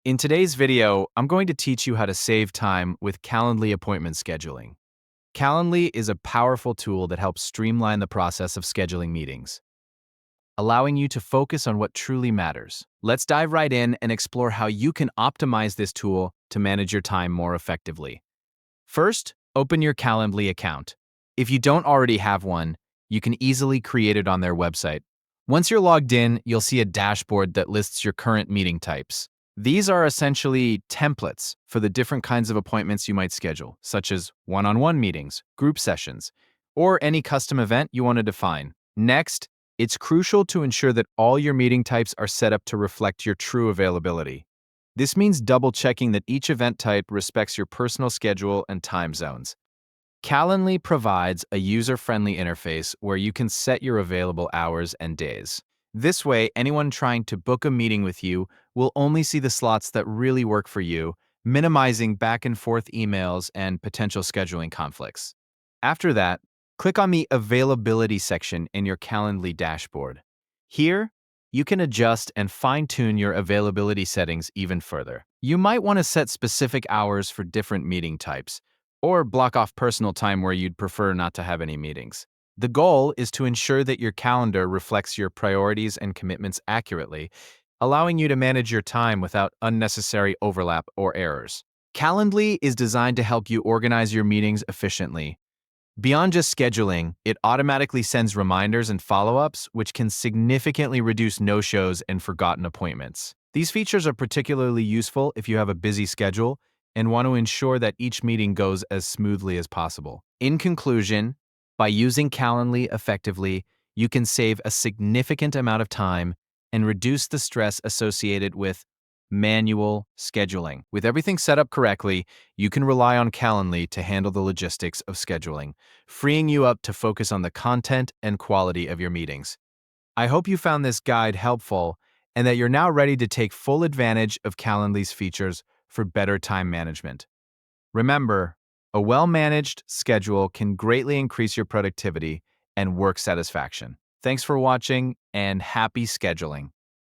In today's video, I'm going to teach you how to save time with Calendly appointment scheduling. Calendly is a powerful tool that helps streamline the process of scheduling meetings, allowing you to focus on what truly matters. Let's dive right in and explore how you can optimize this tool to manage your time more effectively. First, open your Calendly account. If you don't already have one, you can easily create it on their website. Once you're logged in, you'll see a dashboard that lists your current meeting types. These are essentially templates for the different kinds of appointments you might schedule, such as one-on-one meetings, group sessions, or any custom event you want to define. Next, it's crucial to ensure that all your meeting types are set up to reflect your true availability. This means double-checking that each event type respects your personal schedule and time zones. Calendly provides a user-friendly interface where you can set your available hours and days. This way, anyone trying to book a meeting with you will only see the slots that really work for you, minimizing back-and-forth emails and potential scheduling conflicts. After that, click on the Availability section in your Calendly dashboard. Here, you can adjust and fine-tune your availability settings even further. You might want to set specific hours for different meeting types, or block off personal time where you'd prefer not to have any meetings. The goal is to ensure that your calendar reflects your priorities and commitments accurately, allowing you to manage your time without unnecessary overlap or errors. Calendly is designed to help you organize your meetings efficiently. Beyond just scheduling, it automatically sends reminders and follow-ups, which can significantly reduce no-shows and forgotten appointments. These features are particularly useful if you have a busy schedule and want to ensure that each meeting goes as smoothly as possible. In conclusion, by using Calendly effectively, you can save a significant amount of time and reduce the stress associated with manual scheduling. With everything set up correctly, you can rely on Calendly to handle the logistics of scheduling, freeing you up to focus on the content and quality of your meetings. I hope you found this guide helpful and that you're now ready to take full advantage of Calendly's features for better time management. Remember, a well-managed schedule can greatly increase your productivity and work satisfaction. Thanks for watching, and happy scheduling.